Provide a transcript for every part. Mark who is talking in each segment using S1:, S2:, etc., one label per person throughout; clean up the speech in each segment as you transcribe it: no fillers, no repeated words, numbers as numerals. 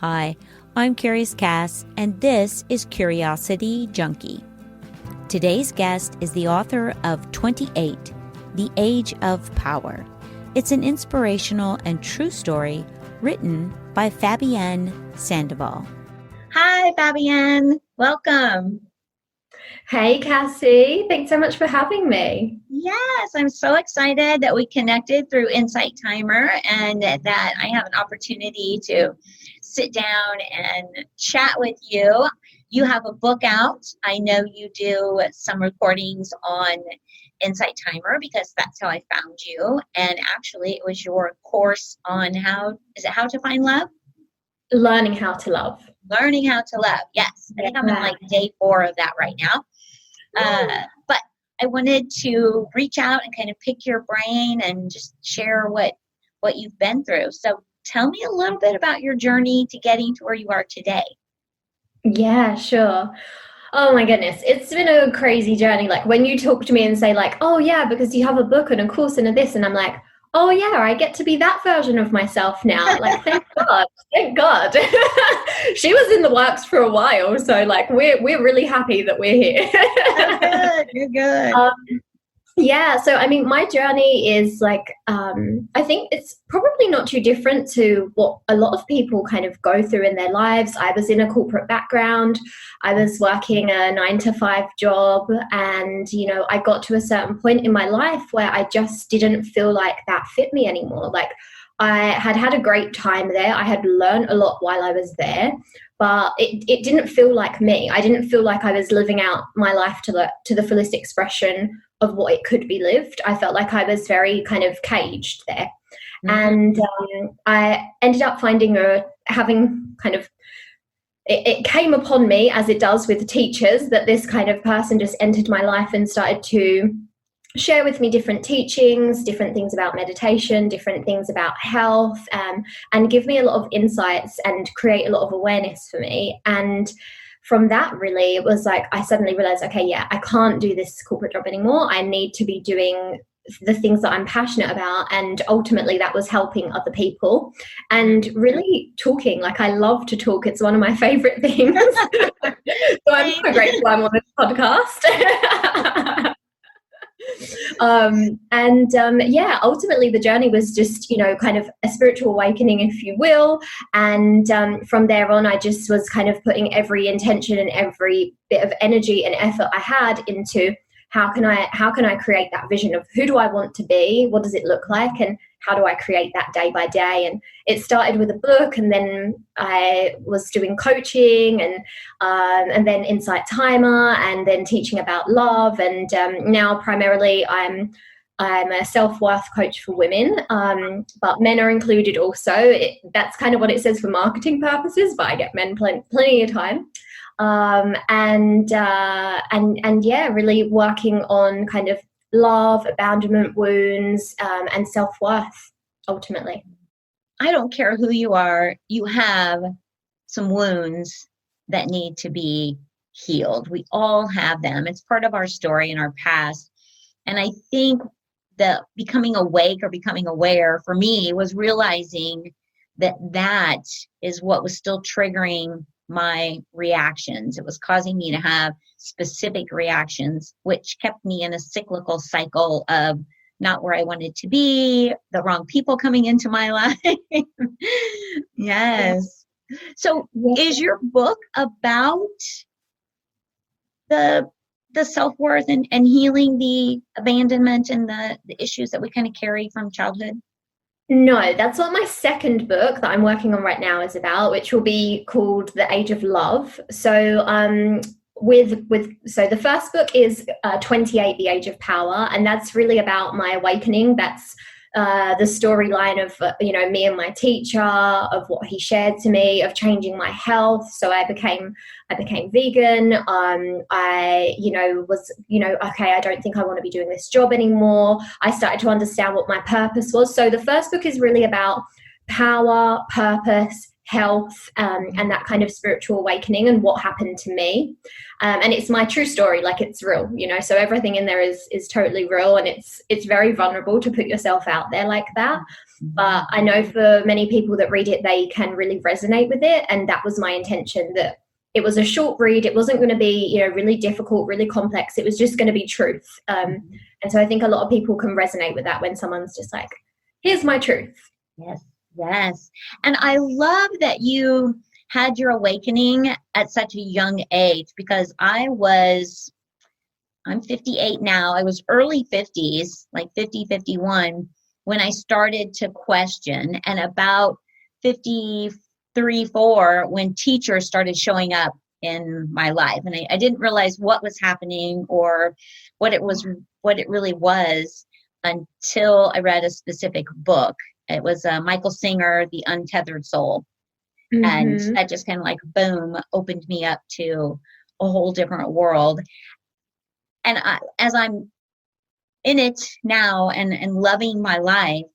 S1: Hi, I'm Curious Cass, and this is Curiosity Junkie. Today's guest is the author of 28, The Age of Power. It's an inspirational and true story written by Fabienne Sandoval.
S2: Hi, Fabienne. Welcome.
S3: Hey, Cassie. Thanks so much for having me.
S2: Yes, I'm so excited that we connected through Insight Timer and that I have an opportunity to sit down and chat with you. You have a book out. I know you do some recordings on Insight Timer because that's how I found you. And actually, it was your course on how to find love?
S3: Learning how to love.
S2: Learning how to love. Yes. I think I'm on like day 4 of that right now. But I wanted to reach out and kind of pick your brain and just share what you've been through. So tell me a little bit about your journey to getting to where you are today.
S3: Yeah, sure. Oh my goodness. It's been a crazy journey. Like when you talk to me and say like, oh yeah, because you have a book and a course and a this, and I'm like, oh yeah, I get to be that version of myself now. Like, thank God, thank God. She was in the works for a while, so like we're really happy that we're here.
S2: You're good.
S3: Yeah, so I mean, my journey is like, I think it's probably not too different to what a lot of people kind of go through in their lives. I was in a corporate background. I was working a 9-to-5 job, and, you know, I got to a certain point in my life where I just didn't feel like that fit me anymore. Like I had a great time there. I had learned a lot while I was there, but it didn't feel like me. I didn't feel like I was living out my life to the fullest expression of what it could be lived. I felt like I was very kind of caged there. Mm-hmm. And I ended up it came upon me, as it does with teachers, that this kind of person just entered my life and started to share with me different teachings, different things about meditation, different things about health, and give me a lot of insights and create a lot of awareness for me. And from that, really, it was like I suddenly realized, okay, yeah, I can't do this corporate job anymore. I need to be doing the things that I'm passionate about. And ultimately, that was helping other people and really talking. Like, I love to talk. It's one of my favorite things. So I'm so grateful I'm on this podcast. Ultimately the journey was just, you know, kind of a spiritual awakening, if you will. And from there on, I just was kind of putting every intention and every bit of energy and effort I had into how can I create that vision of who do I want to be? What does it look like? And how do I create that day by day? And it started with a book, and then I was doing coaching and then Insight Timer, and then teaching about love. And now primarily I'm a self-worth coach for women, but men are included also. That's kind of what it says for marketing purposes, but I get men plenty of time. Really working on kind of love, abandonment wounds, and self-worth, ultimately.
S2: I don't care who you are, you have some wounds that need to be healed. We all have them. It's part of our story and our past. And I think that becoming awake or becoming aware for me was realizing that is what was still triggering my reactions. It was causing me to have specific reactions, which kept me in a cyclical cycle of not where I wanted to be, the wrong people coming into my life. Yes. So is your book about the self-worth and healing the abandonment and the issues that we kind of carry from childhood?
S3: No, that's what my second book that I'm working on right now is about, which will be called The Age of Love. So so the first book is 28, The Age of Power, and that's really about my awakening. That's the storyline of me and my teacher, of what he shared to me, of changing my health. So I became vegan. I was okay, I don't think I want to be doing this job anymore. I started to understand what my purpose was. So the first book is really about power, purpose, health, and that kind of spiritual awakening and what happened to me. And it's my true story, like it's real, you know, so everything in there is totally real, and it's very vulnerable to put yourself out there like that. But I know for many people that read it, they can really resonate with it. And that was my intention, that it was a short read. It wasn't going to be, you know, really difficult, really complex. It was just going to be truth. And so I think a lot of people can resonate with that when someone's just like, here's my truth.
S2: Yes. Yes. And I love that you had your awakening at such a young age, because I'm 58 now. I was early 50s, like 50, 51, when I started to question, and about 53, 4, when teachers started showing up in my life. And I didn't realize what was happening or what it really was until I read a specific book. It was Michael Singer, The Untethered Soul. And that just kind of like, boom, opened me up to a whole different world. And as I'm in it now and loving my life,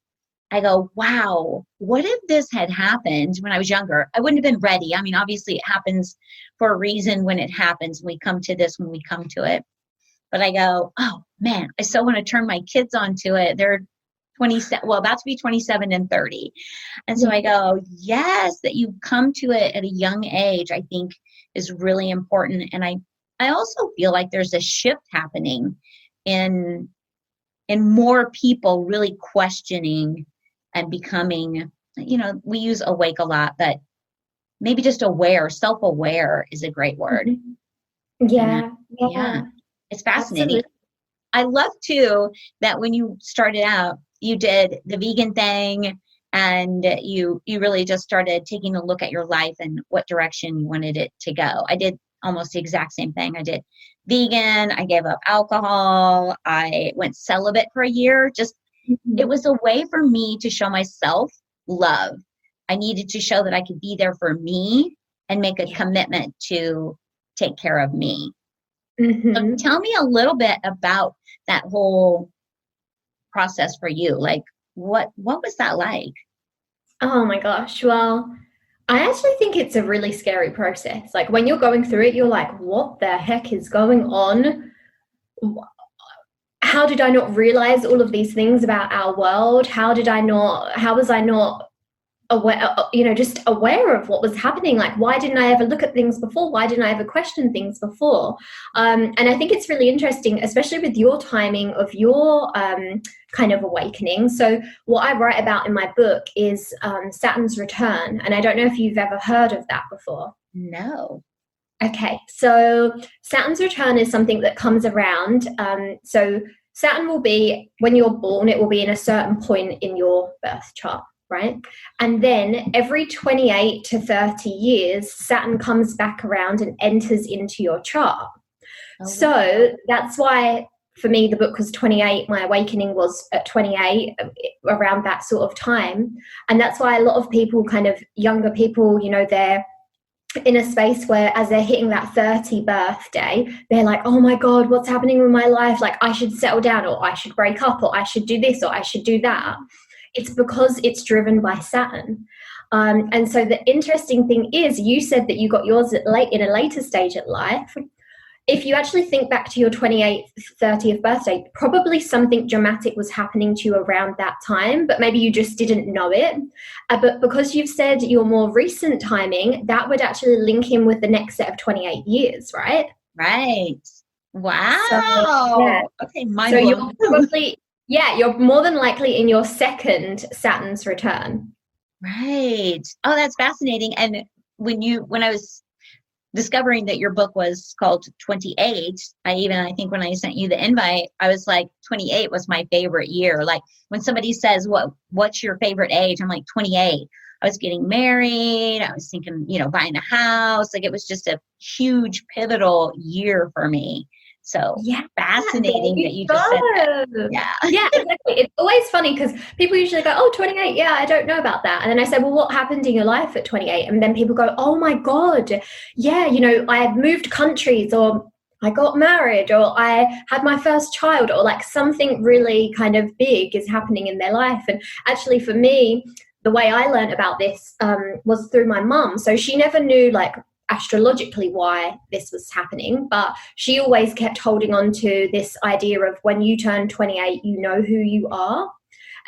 S2: I go, wow, what if this had happened when I was younger? I wouldn't have been ready. I mean, obviously it happens for a reason when it happens. We come to this when we come to it. But I go, oh man, I so want to turn my kids onto it. They're 27, well, about to be 27 and 30. And so I go, yes, that you come to it at a young age, I think is really important. And I also feel like there's a shift happening in more people really questioning and becoming, you know, we use awake a lot, but maybe just aware, self-aware is a great word.
S3: Yeah.
S2: It's fascinating. Absolutely. I love too that when you started out, you did the vegan thing, and you really just started taking a look at your life and what direction you wanted it to go. I did almost the exact same thing. I did vegan. I gave up alcohol. I went celibate for a year. Just, it was a way for me to show myself love. I needed to show that I could be there for me and make a commitment to take care of me. So tell me a little bit about that whole process for you. Like, what was that like?
S3: Oh my gosh. Well, I actually think it's a really scary process. Like when you're going through it, you're like, what the heck is going on? How did I not realize all of these things about our world? How was I not aware, you know, just aware of what was happening? Like, why didn't I ever look at things before? Why didn't I ever question things before? And I think it's really interesting, especially with your timing of your kind of awakening. So what I write about in my book is Saturn's return. And I don't know if you've ever heard of that before.
S2: No.
S3: Okay, so Saturn's return is something that comes around. So Saturn will be, when you're born, it will be in a certain point in your birth chart, right? And then every 28 to 30 years, Saturn comes back around and enters into your chart. Oh, so that's why, for me, the book was 28. My awakening was at 28, around that sort of time. And that's why a lot of people, kind of younger people, you know, they're in a space where as they're hitting that 30 birthday, they're like, oh my God, what's happening with my life? Like, I should settle down, or I should break up, or I should do this, or I should do that. It's because it's driven by Saturn. And so the interesting thing is, you said that you got yours in a later stage of life. If you actually think back to your 28th, 30th birthday, probably something dramatic was happening to you around that time, but maybe you just didn't know it. But because you've said your more recent timing, that would actually link in with the next set of 28 years, right?
S2: Right. Wow.
S3: So, yeah. Okay. So you're probably, you're more than likely in your second Saturn's return.
S2: Right. Oh, that's fascinating. And when I was discovering that your book was called 28, I think when I sent you the invite, I was like, 28 was my favorite year. Like when somebody says, what's your favorite age? I'm like, 28. I was getting married. I was thinking, buying a house. Like it was just a huge pivotal year for me. So fascinating that you just said that.
S3: Yeah, exactly. It's always funny because people usually go, 28, I don't know about that. And then I say, well, what happened in your life at 28? And then people go, oh my God, I moved countries, or I got married, or I had my first child, or like something really kind of big is happening in their life. And actually for me, the way I learned about this was through my mum. So she never knew like astrologically why this was happening, but she always kept holding on to this idea of when you turn 28, you know who you are.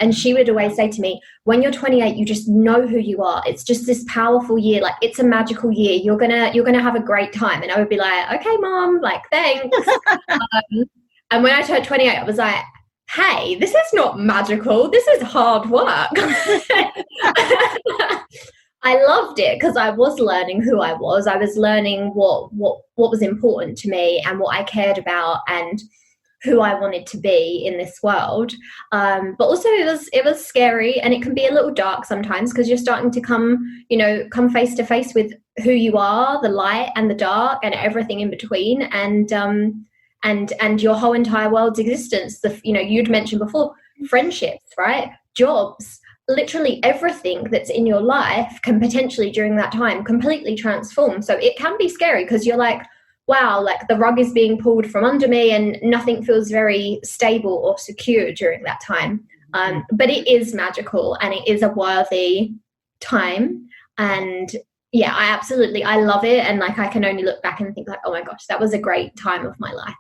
S3: And she would always say to me, when you're 28, you just know who you are. It's just this powerful year. Like, it's a magical year. You're gonna have a great time. And I would be like, okay, Mom, like, thanks. And when I turned 28, I was like, hey, this is not magical. This is hard work. I loved it because I was learning who I was. I was learning what was important to me and what I cared about and who I wanted to be in this world. But also it was scary, and it can be a little dark sometimes because you're starting to come face to face with who you are, the light and the dark and everything in between, and your whole entire world's existence. You'd mentioned before, friendships, right? Jobs, literally everything that's in your life can potentially during that time completely transform. So it can be scary because you're like, wow, like the rug is being pulled from under me and nothing feels very stable or secure during that time. But it is magical and it is a worthy time. And yeah, I love it. And like, I can only look back and think like, oh my gosh, that was a great time of my life.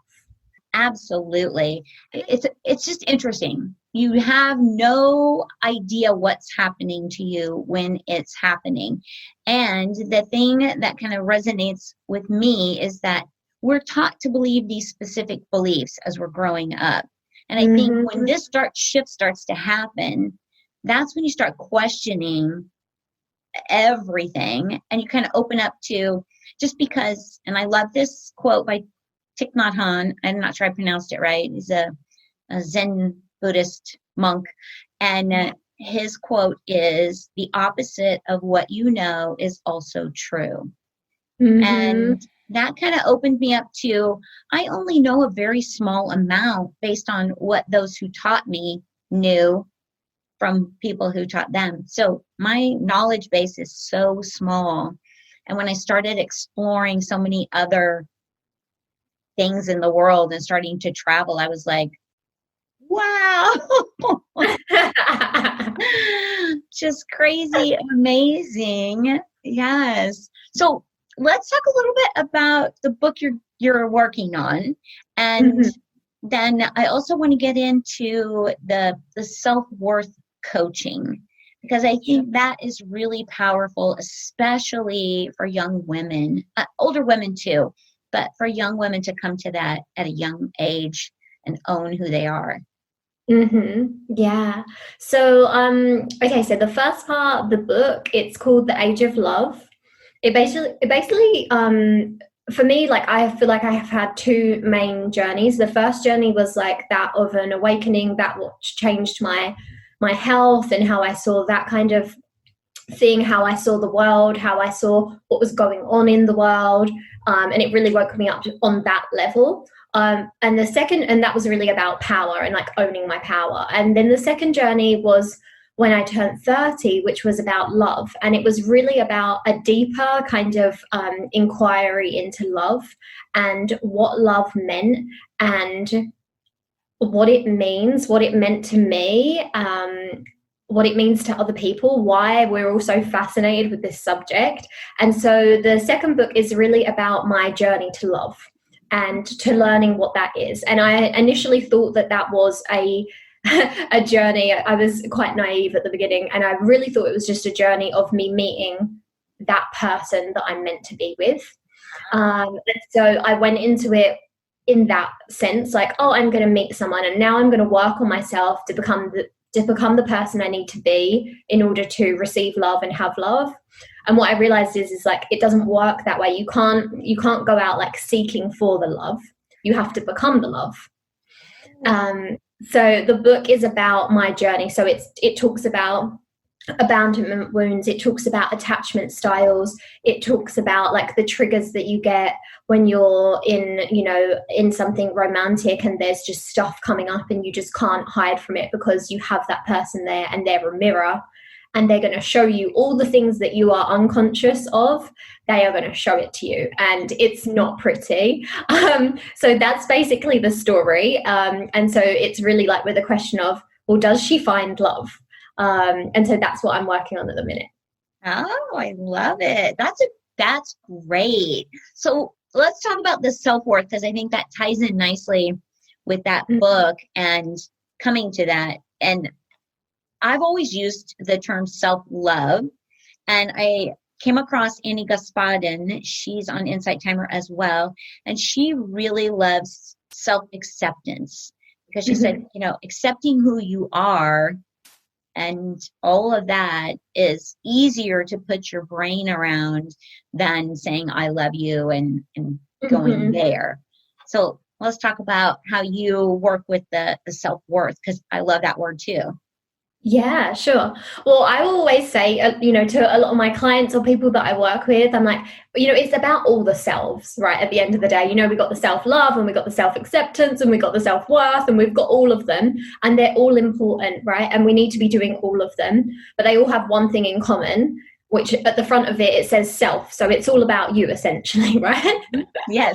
S2: Absolutely. It's just interesting. You have no idea what's happening to you when it's happening. And the thing that kind of resonates with me is that we're taught to believe these specific beliefs as we're growing up. And I think when this shift starts to happen, that's when you start questioning everything, and you kind of open up to, just because, and I love this quote by Thich Nhat Hanh. I'm not sure I pronounced it right. He's a Zen Buddhist monk. And his quote is, the opposite of what you know is also true. And that kind of opened me up to, I only know a very small amount based on what those who taught me knew from people who taught them. So my knowledge base is so small. And when I started exploring so many other things in the world and starting to travel, I was like, wow, just crazy, amazing. Yes. So let's talk a little bit about the book you're working on. And then I also want to get into the self-worth coaching, because I think that is really powerful, especially for young women, older women too, but for young women to come to that at a young age and own who they are.
S3: Yeah. So, okay. So the first part of the book, it's called The Age of Love. It basically, for me, like, I feel like I have had two main journeys. The first journey was like that of an awakening, that which changed my health and how I saw that kind of thing, how I saw the world, how I saw what was going on in the world. And it really woke me up on that level. And the second, and that was really about power and like owning my power. And then the second journey was when I turned 30, which was about love. And it was really about a deeper kind of inquiry into love and what love meant and what it means, what it meant to me, what it means to other people, why we're all so fascinated with this subject. And so the second book is really about my journey to love and to learning what that is. And I initially thought that was a journey. I was quite naive at the beginning, and I really thought it was just a journey of me meeting that person that I'm meant to be with. And so I went into it in that sense, like, oh, I'm going to meet someone, and now I'm going to work on myself to become the person I need to be in order to receive love and have love. And what I realized is like, it doesn't work that way. You can't go out like seeking for the love. You have to become the love. So the book is about my journey. So it talks about abandonment wounds. It talks about attachment styles. It talks about like the triggers that you get when you're in something romantic and there's just stuff coming up and you just can't hide from it because you have that person there and they're a mirror and they're going to show you all the things that you are unconscious of. They are going to show it to you, and it's not pretty. So that's basically the story. And so it's really like with the question of, well, does she find love? And so that's what I'm working on at the minute.
S2: Oh, I love it. That's great. So let's talk about the self-worth, because I think that ties in nicely with that book and coming to that. And I've always used the term self-love, and I came across Annie Gospodin. She's on Insight Timer as well. And she really loves self-acceptance, because she said, accepting who you are and all of that is easier to put your brain around than saying, I love you and going there. So let's talk about how you work with the self-worth, because I love that word too.
S3: Yeah, sure. Well, I will always say, to a lot of my clients or people that I work with, I'm like, it's about all the selves, right? At the end of the day, we've got the self-love and we've got the self-acceptance and we've got the self-worth and we've got all of them, and they're all important, right? And we need to be doing all of them, but they all have one thing in common, which at the front of it says self. So it's all about you, essentially, right?
S2: Yes.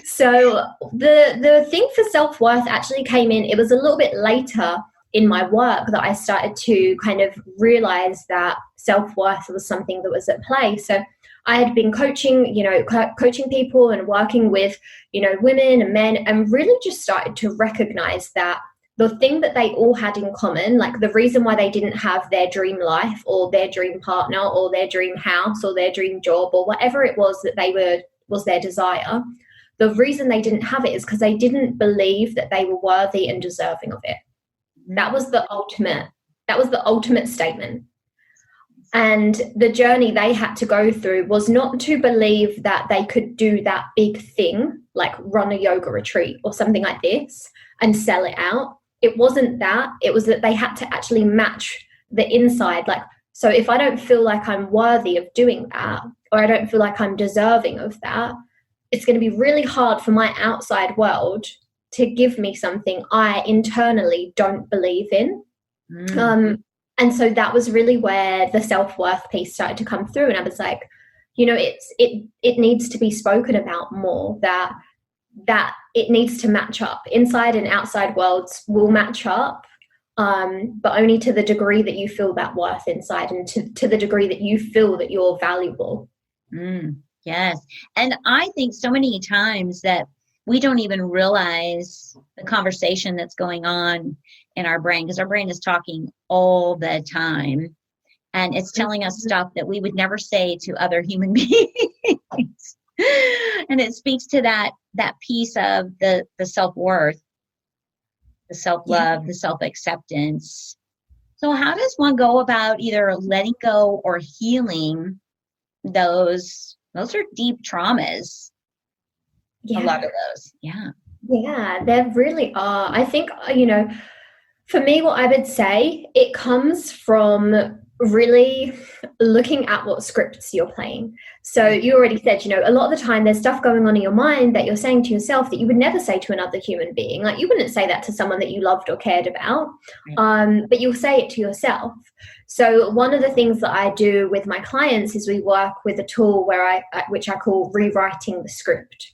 S3: So the thing for self-worth actually came in, it was a little bit later in my work that I started to kind of realize that self-worth was something that was at play. So I had been coaching people and working with, women and men, and really just started to recognize that the thing that they all had in common, like the reason why they didn't have their dream life or their dream partner or their dream house or their dream job or whatever it was that was their desire, the reason they didn't have it is because they didn't believe that they were worthy and deserving of it. That was the ultimate statement. And the journey they had to go through was not to believe that they could do that big thing, like run a yoga retreat or something like this and sell it out. It wasn't that. It was that they had to actually match the inside. Like, so if I don't feel like I'm worthy of doing that, or I don't feel like I'm deserving of that, it's going to be really hard for my outside world to give me something I internally don't believe in. And so that was really where the self-worth piece started to come through. And I was like, it needs to be spoken about more, that it needs to match up. Inside and outside worlds will match up, but only to the degree that you feel that worth inside and to the degree that you feel that you're valuable.
S2: Yes. And I think so many times that we don't even realize the conversation that's going on in our brain, because our brain is talking all the time and it's telling us stuff that we would never say to other human beings. And it speaks to that piece of the self-worth, the self-love, the self-acceptance. So how does one go about either letting go or healing those are deep traumas? A lot of those. Yeah,
S3: there really are. I think, for me, what I would say, it comes from really looking at what scripts you're playing. So you already said, a lot of the time there's stuff going on in your mind that you're saying to yourself that you would never say to another human being. Like, you wouldn't say that to someone that you loved or cared about, but you'll say it to yourself. So one of the things that I do with my clients is we work with a tool which I call rewriting the script.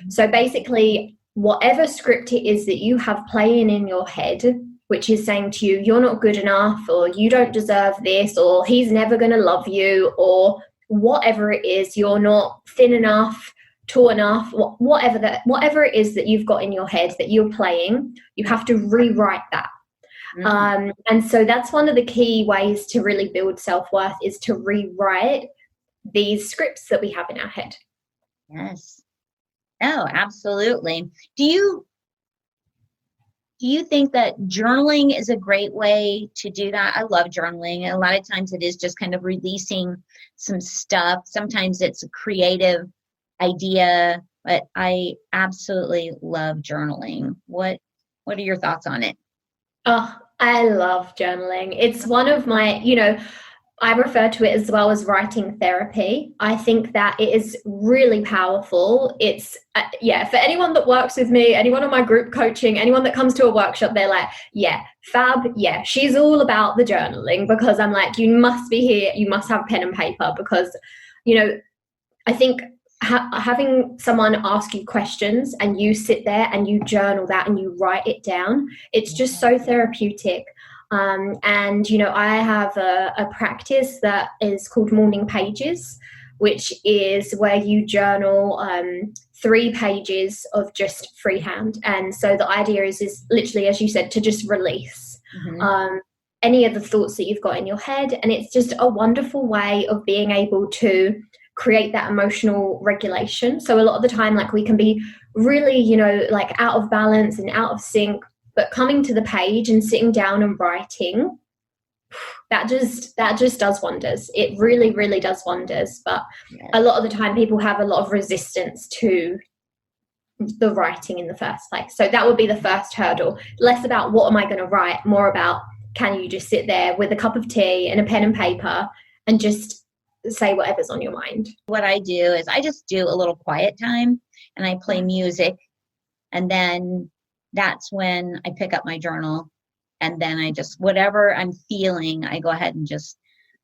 S3: So basically, whatever script it is that you have playing in your head, which is saying to you, you're not good enough, or you don't deserve this, or he's never going to love you, or whatever it is, you're not thin enough, tall enough, whatever it is that you've got in your head that you're playing, you have to rewrite that. And so that's one of the key ways to really build self-worth, is to rewrite these scripts that we have in our head.
S2: Yes. Oh, absolutely. Do you think that journaling is a great way to do that? I love journaling. And a lot of times it is just kind of releasing some stuff. Sometimes it's a creative idea, but I absolutely love journaling. What are your thoughts on it?
S3: Oh, I love journaling. It's one of my, I refer to it as well as writing therapy. I think that it is really powerful. It's, for anyone that works with me, anyone on my group coaching, anyone that comes to a workshop, they're like, Fab, she's all about the journaling, because I'm like, you must be here. You must have pen and paper, because, I think having someone ask you questions and you sit there and you journal that and you write it down, it's just so therapeutic. And, you know, I have a practice that is called morning pages, which is where you journal 3 pages of just freehand. And so the idea is literally, as you said, to just release any of the thoughts that you've got in your head. And it's just a wonderful way of being able to create that emotional regulation. So a lot of the time, like, we can be really, you know, like out of balance and out of sync, but coming to the page and sitting down and writing, that just does wonders. It really, really does wonders. But a lot of the time people have a lot of resistance to the writing in the first place. So that would be the first hurdle. Less about what am I going to write, more about, can you just sit there with a cup of tea and a pen and paper and just say whatever's on your mind.
S2: What I do is I just do a little quiet time and I play music, and then that's when I pick up my journal, and then I just, whatever I'm feeling, I go ahead and just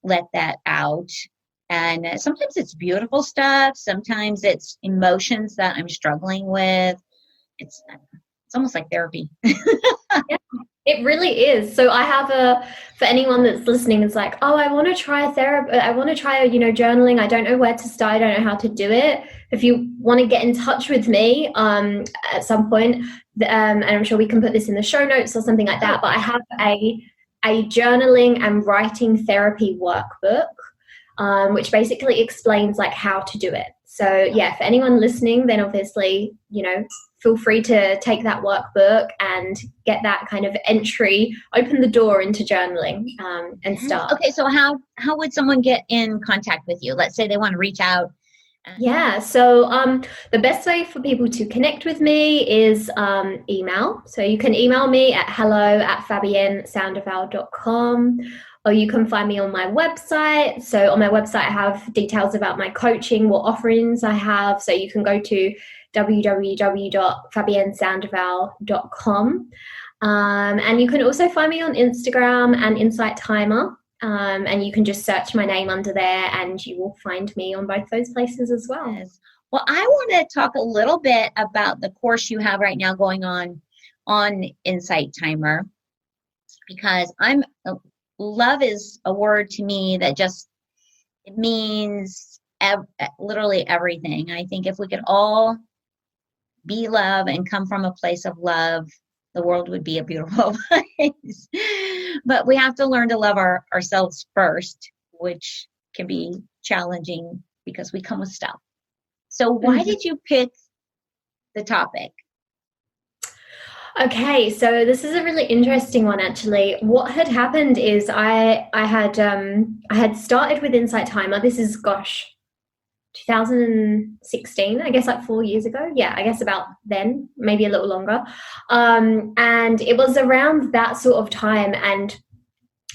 S2: let that out. And sometimes it's beautiful stuff. Sometimes it's emotions that I'm struggling with. It's almost like therapy.
S3: Yeah, it really is. So I have for anyone that's listening, it's like, oh, I want to try therapy. I want to try, you know, journaling. I don't know where to start. I don't know how to do it. If you want to get in touch with me at some point, and I'm sure we can put this in the show notes or something like that, but I have a journaling and writing therapy workbook, which basically explains like how to do it. So yeah, for anyone listening, then obviously, you know, feel free to take that workbook and get that kind of entry, open the door into journaling, and start.
S2: Okay, so how would someone get in contact with you? Let's say they want to reach out.
S3: Yeah, so the best way for people to connect with me is email. So you can email me at hello@fabiennesandoval.com, or you can find me on my website. So on my website, I have details about my coaching, what offerings I have. So you can go to www.fabiennesandoval.com. And you can also find me on Instagram and Insight Timer. And you can just search my name under there and you will find me on both those places as well.
S2: Yes. Well, I want to talk a little bit about the course you have right now going on Insight Timer, because love is a word to me that just, it means literally everything. I think if we could all be love and come from a place of love, the world would be a beautiful place. But we have to learn to love ourselves first, which can be challenging because we come with stuff. So why did you pick the topic?
S3: Okay, so this is a really interesting one, actually. What had happened is I had started with Insight Timer. This is, 2016, I guess, like 4 years ago. Yeah, I guess about then, maybe a little longer. And it was around that sort of time, and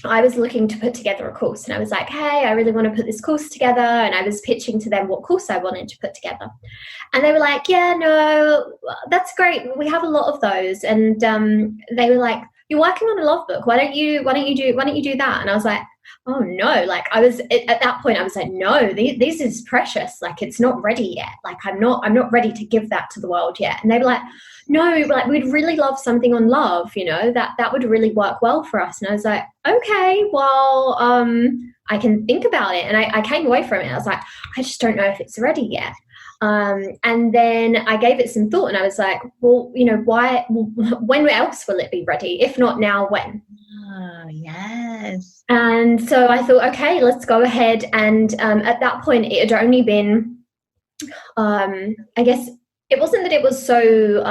S3: I was looking to put together a course, and I was like, hey, I really want to put this course together. And I was pitching to them what course I wanted to put together. And they were like, yeah, no, that's great. We have a lot of those. And they were like, you're working on a love book. Why don't you do that? And I was like, oh no, like at that point I was like, no, this is precious. Like, it's not ready yet. Like, I'm not ready to give that to the world yet. And they were like, no, like, we'd really love something on love, you know, that would really work well for us. And I was like, okay, well, I can think about it. And I came away from it. I was like, I just don't know if it's ready yet. And then I gave it some thought, and I was like, well, you know, when else will it be ready? If not now, when?
S2: Oh, yes.
S3: And so I thought, okay, let's go ahead. And at that point, it had only been, I guess, it wasn't that it was so,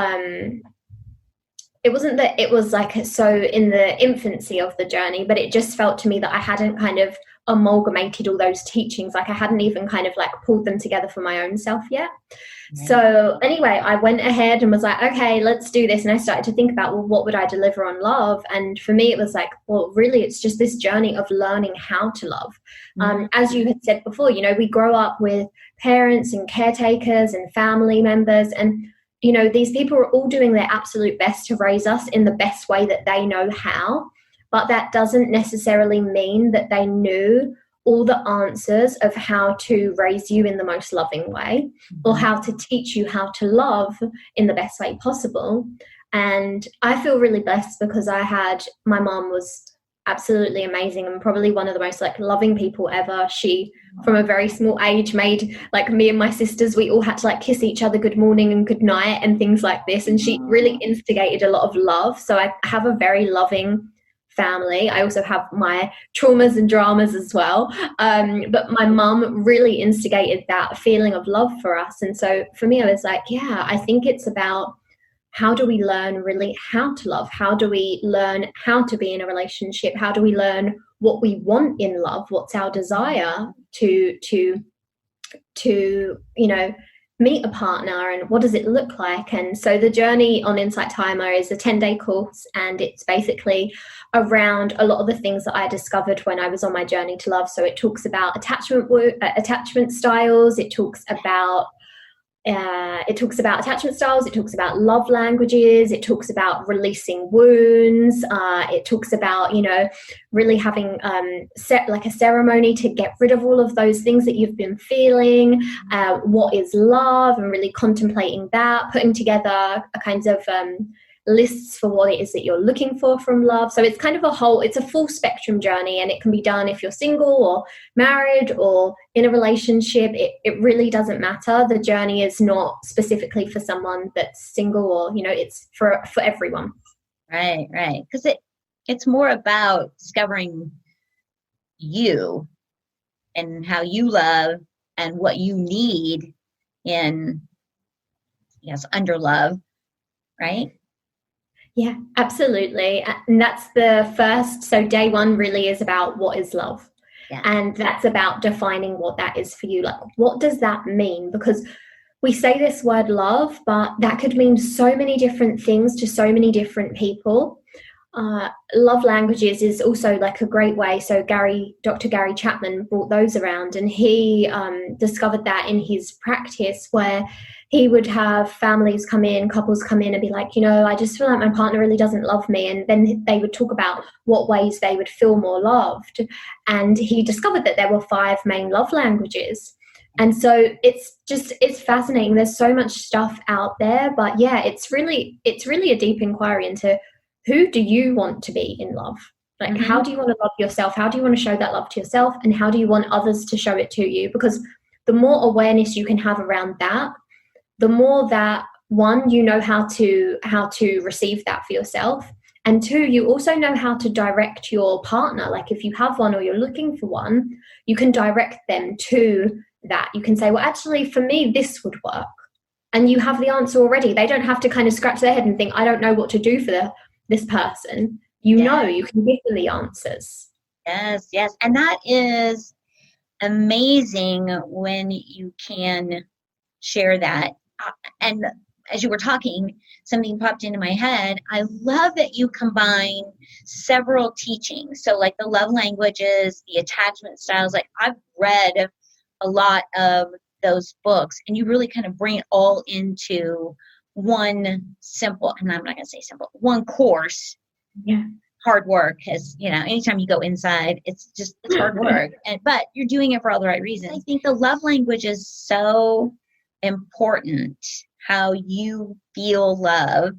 S3: it wasn't that it was like so in the infancy of the journey, but it just felt to me that I hadn't kind of amalgamated all those teachings. Like, I hadn't even kind of like pulled them together for my own self yet. Right. So anyway, I went ahead and was like, okay, let's do this. And I started to think about, well, what would I deliver on love? And for me, it was like, well, really, it's just this journey of learning how to love. As you had said before, you know, we grow up with parents and caretakers and family members, and you know, these people are all doing their absolute best to raise us in the best way that they know how. But that doesn't necessarily mean that they knew all the answers of how to raise you in the most loving way, or how to teach you how to love in the best way possible. And I feel really blessed because my mom was absolutely amazing and probably one of the most like loving people ever. She, from a very small age, made like me and my sisters, we all had to like kiss each other good morning and good night and things like this. And she really instigated a lot of love. So I have a very loving family. I also have my traumas and dramas as well. But my mum really instigated that feeling of love for us. And so for me, I was like, yeah, I think it's about how do we learn really how to love? How do we learn how to be in a relationship? How do we learn what we want in love? What's our desire to meet a partner, and what does it look like? And so the journey on Insight Timer is a 10-day course, and it's basically around a lot of the things that I discovered when I was on my journey to love. So it talks about attachment styles. It talks about attachment styles. It talks about love languages. It talks about releasing wounds. It talks about, really having like a ceremony to get rid of all of those things that you've been feeling. What is love, and really contemplating that, putting together a kinds of lists for what it is that you're looking for from love. So it's kind of it's a full spectrum journey, and it can be done if you're single or married or in a relationship. It really doesn't matter. The journey is not specifically for someone that's single, or it's for everyone.
S2: Right. Because it's more about discovering you and how you love and what you need under love, right?
S3: Yeah, absolutely. And that's the first. So day one really is about what is love. Yeah. And that's about defining what that is for you. Like, what does that mean? Because we say this word love, but that could mean so many different things to so many different people. Love languages is also like a great way. So Dr. Gary Chapman brought those around, and he discovered that in his practice, where he would have couples come in and be like, I just feel like my partner really doesn't love me. And then they would talk about what ways they would feel more loved. And he discovered that there were 5 main love languages. And so it's fascinating. There's so much stuff out there, but yeah, it's really a deep inquiry into who do you want to be in love? Like, how do you want to love yourself? How do you want to show that love to yourself? And how do you want others to show it to you? Because the more awareness you can have around that, the more that, one, you know how to receive that for yourself. And 2, you also know how to direct your partner. Like, if you have one or you're looking for one, you can direct them to that. You can say, well, actually, for me, this would work. And you have the answer already. They don't have to kind of scratch their head and think, I don't know what to do for this person. You can give them the answers.
S2: Yes. And that is amazing when you can share that. And as you were talking, something popped into my head. I love that you combine several teachings. So like the love languages, the attachment styles, like I've read a lot of those books, and you really kind of bring it all into one simple, and I'm not going to say simple, one course.
S3: Yeah.
S2: Hard work, because anytime you go inside, it's hard work, but you're doing it for all the right reasons. I think the love language is so important, how you feel love,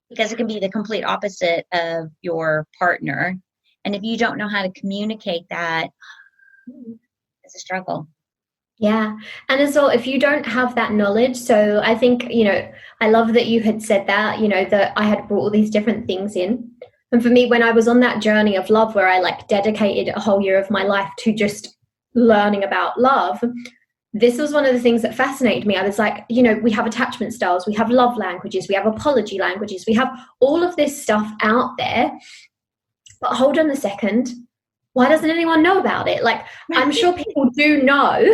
S2: because it can be the complete opposite of your partner, and if you don't know how to communicate that, it's a struggle.
S3: Yeah. And as well, if you don't have that knowledge, so I think, I love that you had said that, that I had brought all these different things in. And for me, when I was on that journey of love, where I like dedicated a whole year of my life to just learning about love, this was one of the things that fascinated me. I was like, we have attachment styles, we have love languages, we have apology languages, we have all of this stuff out there. But hold on a second. Why doesn't anyone know about it? Like, I'm sure people do know,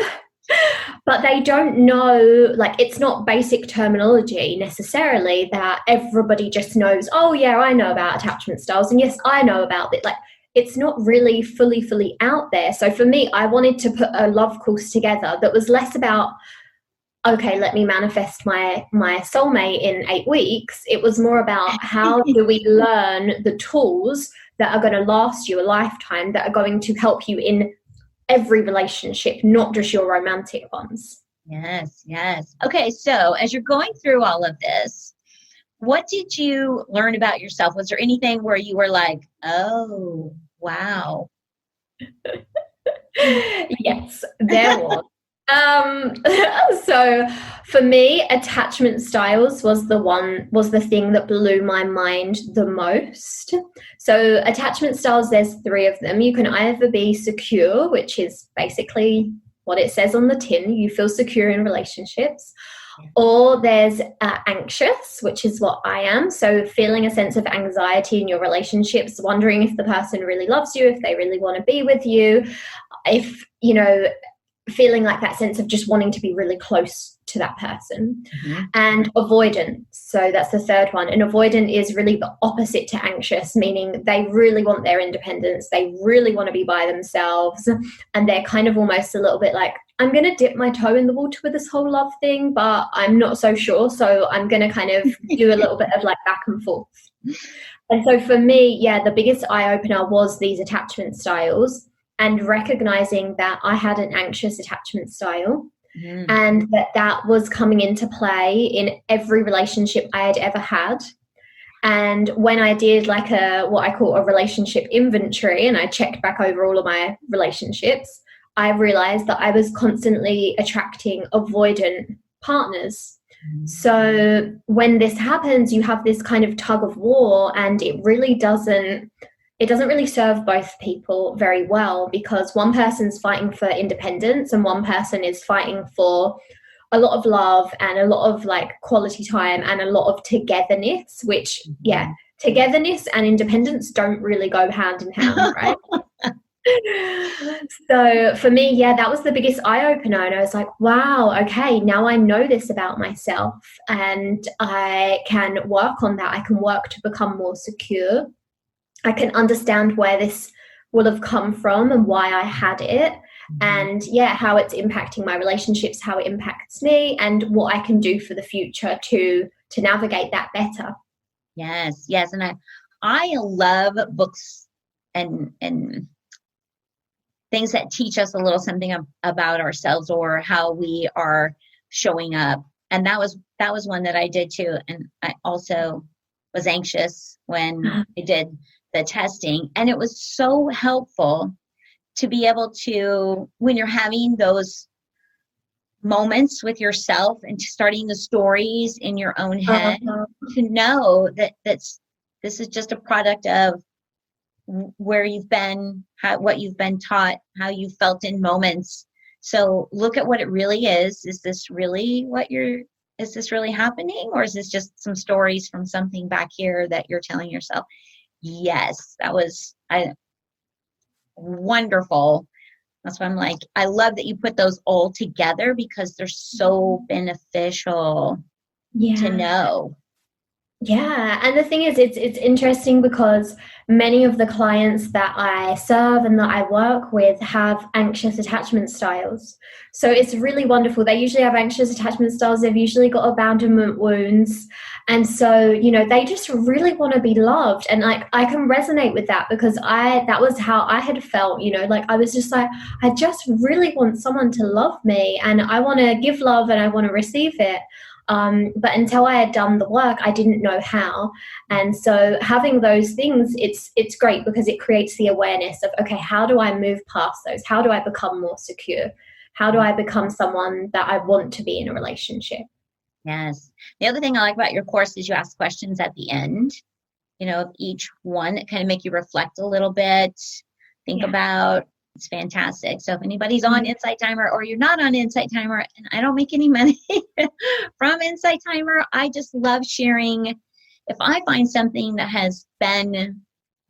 S3: but they don't know, like, it's not basic terminology necessarily that everybody just knows, oh yeah, I know about attachment styles, and yes, I know about it. Like, it's not really fully out there. So for me, I wanted to put a love course together that was less about, okay, let me manifest my soulmate in 8 weeks. It was more about how do we learn the tools that are going to last you a lifetime, that are going to help you in every relationship, not just your romantic ones.
S2: Yes. Okay, so as you're going through all of this, what did you learn about yourself? Was there anything where you were like, oh, Wow.
S3: Yes, there was. So for me, attachment styles was the thing that blew my mind the most. So attachment styles, there's 3 of them. You can either be secure, which is basically what it says on the tin. You feel secure in relationships. Or there's anxious, which is what I am. So feeling a sense of anxiety in your relationships, wondering if the person really loves you, if they really want to be with you, if, feeling like that sense of just wanting to be really close to that person.
S2: Mm-hmm.
S3: And avoidant. So that's the 3rd one. And avoidant is really the opposite to anxious, meaning they really want their independence. They really want to be by themselves. And they're kind of almost a little bit like, I'm going to dip my toe in the water with this whole love thing, but I'm not so sure. So I'm going to kind of do a little bit of like back and forth. And so for me, the biggest eye opener was these attachment styles, and recognizing that I had an anxious attachment style. And that was coming into play in every relationship I had ever had. And when I did like what I call a relationship inventory, and I checked back over all of my relationships, I realized that I was constantly attracting avoidant partners. So when this happens, you have this kind of tug of war, and it doesn't really serve both people very well, because one person's fighting for independence and one person is fighting for a lot of love and a lot of like quality time and a lot of togetherness, which togetherness and independence don't really go hand in hand, right? So for me, that was the biggest eye opener, and I was like, wow, okay, now I know this about myself and I can work on that. I can work to become more secure. I can understand where this will have come from and why I had it, and how it's impacting my relationships, how it impacts me, and what I can do for the future to navigate that better.
S2: Yes. And I love books and things that teach us a little something about ourselves or how we are showing up. And that was one that I did too. And I also was anxious when I did the testing, and it was so helpful to be able to, when you're having those moments with yourself and starting the stories in your own head, to know that this is just a product of where you've been, what you've been taught, how you felt in moments. So look at what it really is. Is this really is this really happening, or is this just some stories from something back here that you're telling yourself? Yes, that was wonderful. That's why I'm like, I love that you put those all together, because they're so beneficial to know.
S3: Yeah, and the thing is, it's interesting because many of the clients that I serve and that I work with have anxious attachment styles. So it's really wonderful. They usually have anxious attachment styles. They've usually got abandonment wounds. And so, they just really want to be loved. And like, I can resonate with that, because that was how I had felt, like I was just like, I just really want someone to love me, and I want to give love and I want to receive it. But until I had done the work, I didn't know how. And so having those things, it's great, because it creates the awareness of, okay, how do I move past those? How do I become more secure? How do I become someone that I want to be in a relationship?
S2: Yes. The other thing I like about your course is you ask questions at the end, of each one that kind of make you reflect a little bit, think about. It's fantastic. So if anybody's on Insight Timer, or you're not on Insight Timer, and I don't make any money from Insight Timer, I just love sharing. If I find something that has been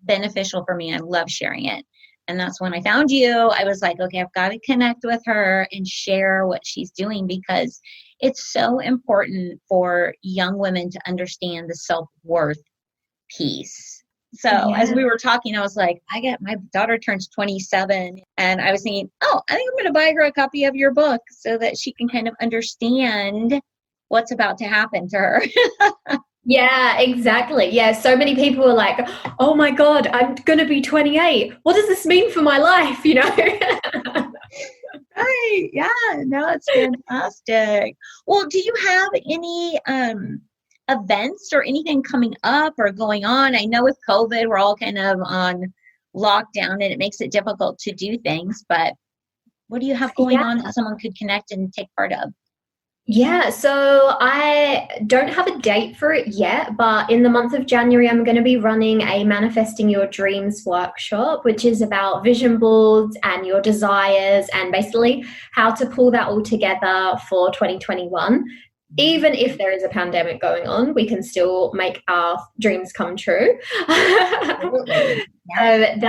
S2: beneficial for me, I love sharing it. And that's when I found you. I was like, okay, I've got to connect with her and share what she's doing, because it's so important for young women to understand the self-worth piece. So as we were talking, I was like, my daughter turns 27, and I was thinking, I think I'm going to buy her a copy of your book so that she can kind of understand what's about to happen to her.
S3: Yeah, exactly. Yeah. So many people are like, oh my God, I'm going to be 28. What does this mean for my life?
S2: Right. Yeah. No, it's fantastic. Well, do you have any, events or anything coming up or going on? I know with COVID, we're all kind of on lockdown and it makes it difficult to do things. But what do you have going on that someone could connect and take part of?
S3: Yeah, so I don't have a date for it yet, but in the month of January, I'm going to be running a Manifesting Your Dreams workshop, which is about vision boards and your desires and basically how to pull that all together for 2021. Even if there is a pandemic going on, we can still make our dreams come true. That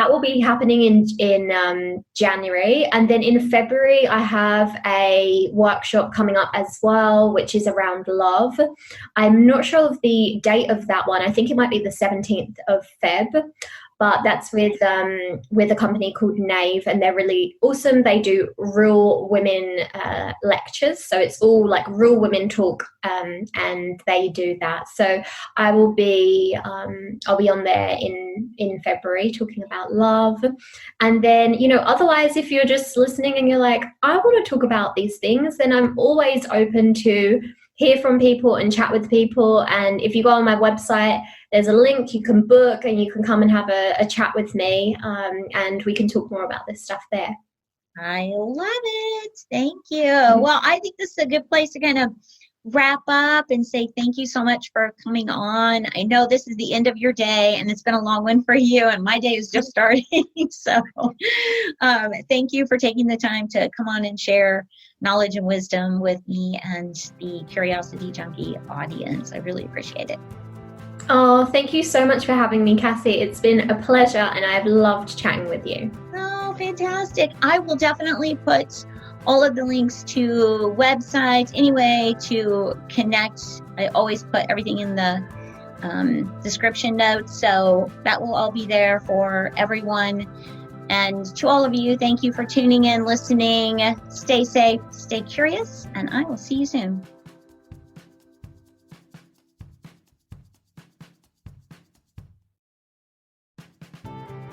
S3: will be happening in January. And then in February, I have a workshop coming up as well, which is around love. I'm not sure of the date of that one. I think it might be the 17th of Feb. But that's with a company called Nave, and they're really awesome. They do real women lectures, so it's all like real women talk, and they do that. So I'll be on there in February talking about love, and then otherwise, if you're just listening and you're like, I want to talk about these things, then I'm always open to hear from people and chat with people. And if you go on my website, there's a link, you can book and you can come and have a chat with me, and we can talk more about this stuff there.
S2: I love it. Thank you. Well, I think this is a good place to kind of wrap up and say thank you so much for coming on. I know this is the end of your day and it's been a long one for you, and my day is just starting. So thank you for taking the time to come on and share knowledge and wisdom with me and the Curiosity Junkie audience. I really appreciate it.
S3: Oh, thank you so much for having me, Cassie. It's been a pleasure and I've loved chatting with you.
S2: Oh, fantastic. I will definitely put all of the links to websites anyway to connect. I always put everything in the description notes, so that will all be there for everyone. And to all of you, thank you for tuning in, listening. Stay safe, stay curious, and I will see you soon.